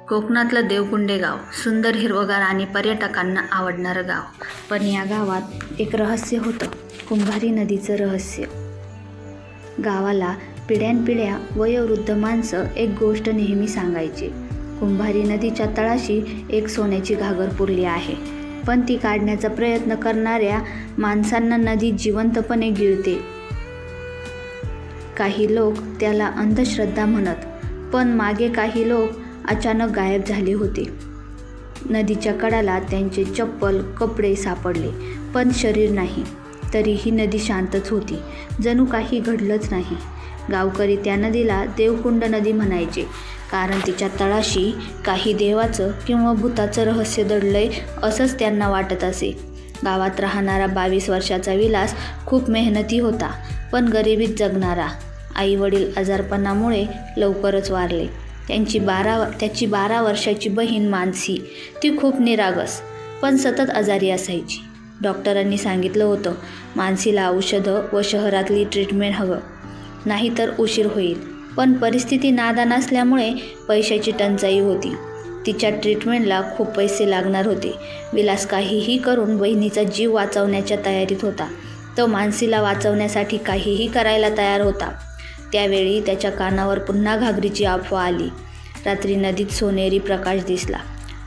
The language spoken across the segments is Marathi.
कोकणातलं देवकुंडे गाव सुंदर, हिरवगार आणि पर्यटकांना आवडणारं गाव. पण या गावात एक रहस्य होतं, कुंभारी नदीचं रहस्य. गावाला पिढ्यानपिढ्या वयोवृद्ध माणसं एक गोष्ट नेहमी सांगायची. कुंभारी नदीच्या तळाशी एक सोन्याची घागर पुरली आहे, पण ती काढण्याचा प्रयत्न करणाऱ्या माणसांना नदी जिवंतपणे गिळते. काही लोक त्याला अंधश्रद्धा म्हणत, पण मागे काही लोक अचानक गायब झाले होते. नदीच्या कडाला त्यांचे चप्पल, कपडे सापडले, पण शरीर नाही. तरीही नदी शांतच होती, जणू काही घडलंच नाही. गावकरी त्या नदीला देवकुंड नदी म्हणायचे, कारण तिच्या तळाशी काही देवाचं किंवा भूताचं रहस्य दडलंय असंच त्यांना वाटत असे. गावात राहणारा 22 वर्षाचा विलास खूप मेहनती होता, पण गरिबीत जगणारा. आई वडील आजारपणामुळे लवकरच वारले. त्याची 12 वर्षाची बहीण मानसी, ती खूप निरागस पण सतत आजारी असायची. डॉक्टरांनी सांगितलं होतं, मानसीला औषधं व शहरातली ट्रीटमेंट हवं, नाहीतर उशीर होईल. पण परिस्थिती नादान असल्यामुळे पैशाची टंचाई होती. तिच्या ट्रीटमेंटला खूप पैसे लागणार होते. विलास काहीही करून बहिणीचा जीव वाचवण्याच्या तयारीत होता. तो मानसीला वाचवण्यासाठी काहीही करायला तयार होता. त्यावेळी त्याच्या कानावर पुन्हा घागरीची अफवा आली. रात्री नदीत सोनेरी प्रकाश दिसला.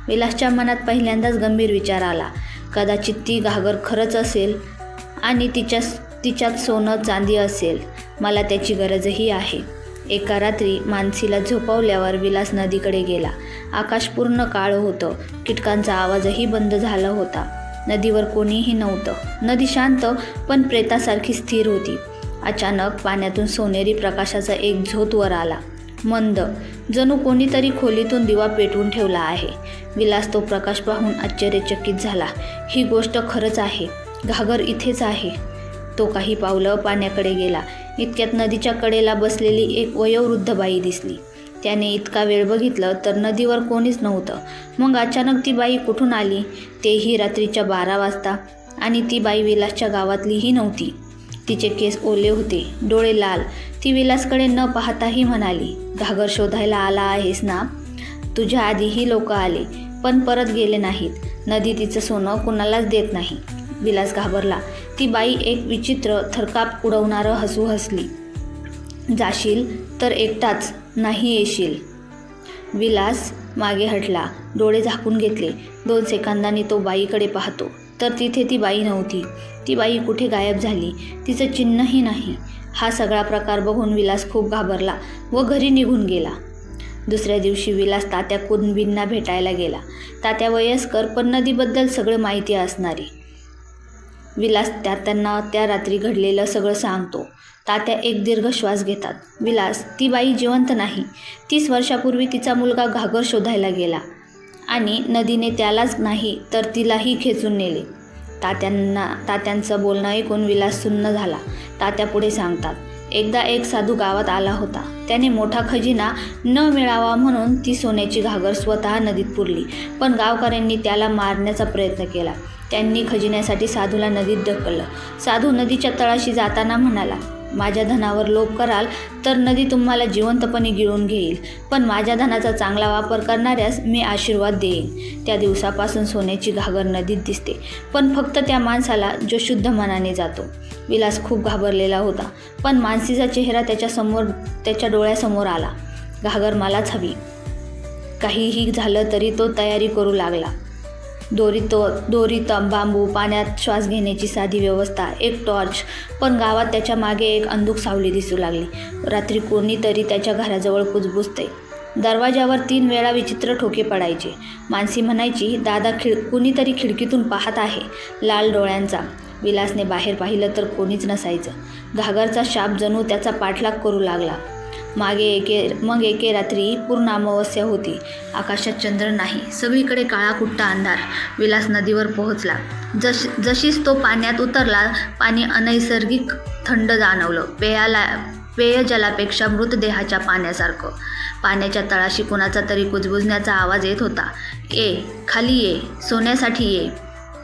विलासच्या मनात पहिल्यांदाच गंभीर विचार आला, कदाचित ती घागर खरंच असेल आणि तिच्यात सोनं चांदी असेल. मला त्याची गरजही आहे. एका रात्री मानसीला झोपवल्यावर विलास नदीकडे गेला. आकाश पूर्ण काळं होतं, कीटकांचा आवाजही बंद झाला होता. नदीवर कोणीही नव्हतं. नदी शांत पण प्रेतासारखी स्थिर होती. अचानक पाण्यातून सोनेरी प्रकाशाचा एक झोत वर आला, मंद, जणू कोणीतरी खोलीतून दिवा पेटवून ठेवला आहे. विलास तो प्रकाश पाहून आश्चर्यचकित झाला. ही गोष्ट खरंच आहे, घागर इथेच आहे. तो काही पावलं पाण्याकडे गेला. इतक्यात नदीच्या कडेला बसलेली एक वयोवृद्ध बाई दिसली. त्याने इतका वेळ बघितलं तर नदीवर कोणीच नव्हतं. मग अचानक ती बाई कुठून आली, तेही रात्रीच्या 12 वाजता. आणि ती बाई विलासच्या गावातलीही नव्हती. तिचे केस ओले होते, डोळे लाल. ती विलासकडे न पाहताही म्हणाली, घागर शोधायला आला आहेस ना? तुझ्या आधीही लोक आले, पण परत गेले नाहीत. नदी तिचं सोनं कुणालाच देत नाही. विलास घाबरला. ती बाई एक विचित्र, थरकाप उडवणारं हसू हसली. जाशील तर एकटाच, नाही येशील. विलास मागे हटला, डोळे झाकून घेतले. 2 सेकंदांनी तो बाईकडे पाहतो, तर तिथे ती बाई नव्हती. ती बाई कुठे गायब झाली, तिचं चिन्हही नाही. हा सगळा प्रकार बघून विलास खूप घाबरला व घरी निघून गेला. दुसऱ्या दिवशी विलास तात्या कुणबींना भेटायला गेला. तात्या वयस्कर पण नदीबद्दल सगळं माहिती असणारी. विलास त्यांना त्या रात्री घडलेलं सगळं सांगतो. तात्या एक दीर्घ श्वास घेतात. विलास, ती बाई जिवंत नाही. 30 वर्षापूर्वी तिचा मुलगा घागर शोधायला गेला आणि नदीने त्यालाच नाही तर तिलाही खेचून नेले. तात्यांचं बोलणं ऐकून विलास सुन्न झाला. तात्या पुढे सांगतात, एकदा एक साधू गावात आला होता. त्याने मोठा खजिना न मिळावा म्हणून ती सोन्याची घागर स्वतः नदीत पुरली. पण गावकऱ्यांनी त्याला मारण्याचा प्रयत्न केला. त्यांनी खजिन्यासाठी साधूला नदीत ढकललं. साधू नदीच्या तळाशी जाताना म्हणाला, माझ्या धनावर लोभ कराल तर नदी तुम्हाला जिवंतपणे गिळून घेईल, पण माझ्या धनाचा चांगला वापर करणाऱ्यास मी आशीर्वाद देईन. त्या दिवसापासून सोन्याची घागर नदीत दिसते, पण फक्त त्या माणसाला जो शुद्ध मनाने जातो. विलास खूप घाबरलेला होता, पण मानसीचा चेहरा त्याच्या डोळ्यासमोर आला. घागर मलाच हवी. काहीही झालं तरी तो तयारी करू लागला. दोरी, बांबू, पाण्यात श्वास घेण्याची साधी व्यवस्था, एक टॉर्च. पण गावात त्याच्या मागे एक अंधुक सावली दिसू लागली. रात्री कोणीतरी त्याच्या घराजवळ कुजबुजते. दरवाजावर 3 वेळा विचित्र ठोके पडायचे. मानसी म्हणायची, दादा, कुणीतरी खिडकीतून पाहत आहे, लाल डोळ्यांचा. विलासने बाहेर पाहिलं तर कोणीच नसायचं. घागरचा शाप जणू त्याचा पाठलाग करू लागला. मग एके रात्री पूर्ण अमावस्या होती. आकाशात चंद्र नाही, सगळीकडे काळाकुट्टा अंधार. विलास नदीवर पोहोचला. जशीच तो पाण्यात उतरला, पाणी अनैसर्गिक थंड जाणवलं. पेयजलापेक्षा मृतदेहाच्या पाण्यासारखं. पाण्याच्या तळाशी कुणाचा तरी कुजबुजण्याचा आवाज येत होता, ये, खाली ये, सोन्यासाठी ये.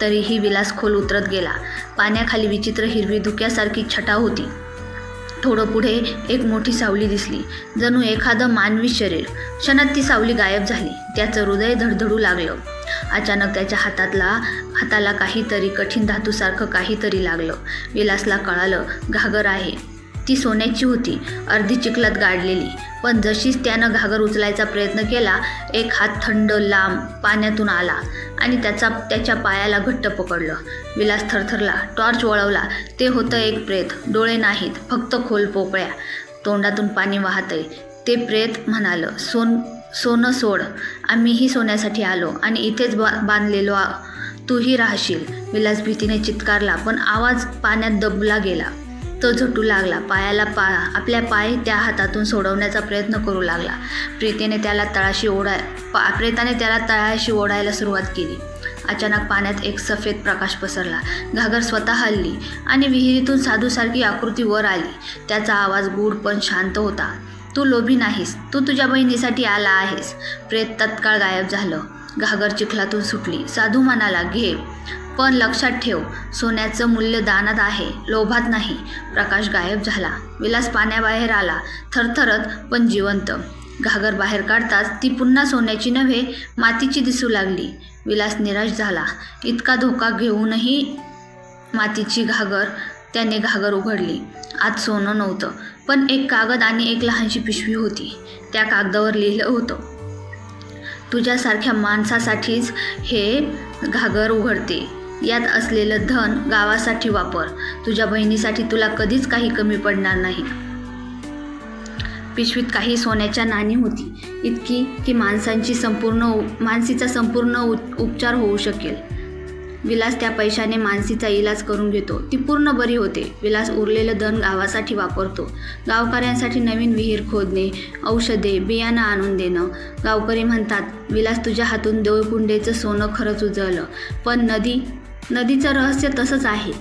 तरीही विलास खोल उतरत गेला. पाण्याखाली विचित्र हिरवी धुक्यासारखी छटा होती. थोडं पुढे एक मोठी सावली दिसली, जणू एखादं मानवी शरीर. क्षणात ती सावली गायब झाली. त्याचं हृदय धडधडू लागलं. अचानक त्याच्या हाताला काहीतरी कठीण धातूसारखं काहीतरी लागलं. विलासला कळालं, घागर आहे. ती सोन्याची होती, अर्धी चिखलात गाडलेली. पण जशीच त्यानं घागर उचलायचा प्रयत्न केला, एक हात थंड लांब पाण्यातून आला आणि त्याच्या पायाला घट्ट पकडलं. विलास थरथरला. टॉर्च वळवला. ते होतं एक प्रेत. डोळे नाहीत, फक्त खोल पोकळ्या. तोंडातून पाणी वाहतंय. ते प्रेत म्हणालं, सोनं सोड. आम्हीही सोन्यासाठी आलो आणि इथेच बांधलेलो. तूही राहशील. विलास भीतीने चित्कारला, पण आवाज पाण्यात दबला गेला. तो झटू लागला. आपल्या पाय त्या हातातून सोडवण्याचा प्रयत्न करू लागला. प्रेताने त्याला तळाशी ओढायला सुरुवात केली. अचानक पाण्यात एक सफेद प्रकाश पसरला. घागर स्वतः हलली आणि विहिरीतून साधूसारखी आकृती वर आली. त्याचा आवाज गूढ पण शांत होता. तू लोभी नाहीस. तू तुझ्या बहिणीसाठी आला आहेस. प्रेत तत्काळ गायब झालं. घागर चिखलातून सुटली. साधू म्हणाला, घे, पण लक्षात ठेव, सोन्याचं मूल्य दानात आहे, लोभात नाही. प्रकाश गायब झाला. विलास पाण्याबाहेर आला, थरथरत पण जिवंत. घागर बाहेर काढताच ती पुन्हा सोन्याची नव्हे, मातीची दिसू लागली. विलास निराश झाला. इतका धोका घेऊनही त्याने घागर उघडली. आत सोनं नव्हतं, पण एक कागद आणि एक लहानशी पिशवी होती. त्या कागदावर लिहिलं होतं, तुझ्यासारख्या माणसासाठीच हे घागर उघडते. यात असलेलं धन गावासाठी वापर. तुझ्या बहिणीसाठी तुला कधीच काही कमी पडणार नाही. पिशवीत काही सोन्याच्या नाणी होती, इतकी की मानसीचा संपूर्ण उपचार होऊ शकेल. विलास त्या पैशाने मानसीचा इलाज करून घेतो. ती पूर्ण बरी होते. विलास उरलेलं धन गावासाठी वापरतो. गावकऱ्यांसाठी नवीन विहीर खोदणे, औषधे, बियाणं आणून देणं. गावकरी म्हणतात, विलास तुझ्या हातून देवकुंडेचं सोनं खरंच उजळलं. पण नदीचं रहस्य तसंच आहे.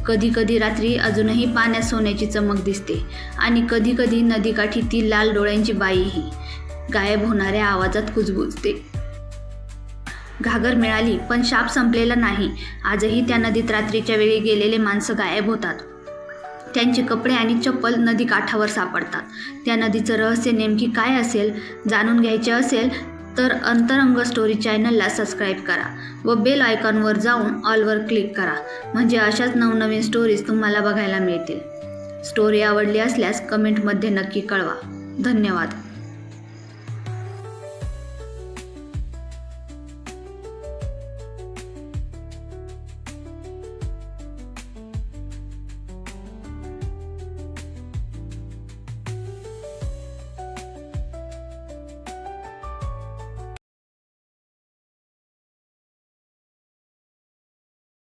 कधी कधी रात्री अजूनही पाण्यात सोन्याची चमक दिसते आणि कधी कधी नदीकाठी ती लाल डोळ्यांची बाईही गायब होणाऱ्या आवाजात कुजबुजते. घागर मिळाली, पण शाप संपलेला नाही. आजही त्या नदीत रात्रीच्या वेळी गेलेले माणसं गायब होतात. त्यांचे कपडे आणि चप्पल नदी काठावर सापडतात. त्या नदीचं रहस्य नेमकी काय असेल, जाणून घ्यायचे असेल तर अंतरंग स्टोरी चॅनलला सबस्क्राईब करा व बेल आयकॉनवर जाऊन ऑलवर क्लिक करा. म्हणजे अशाच नवनवीन स्टोरीज तुम्हाला बघायला मिळतील. स्टोरी आवडली असल्यास कमेंटमध्ये नक्की कळवा. धन्यवाद.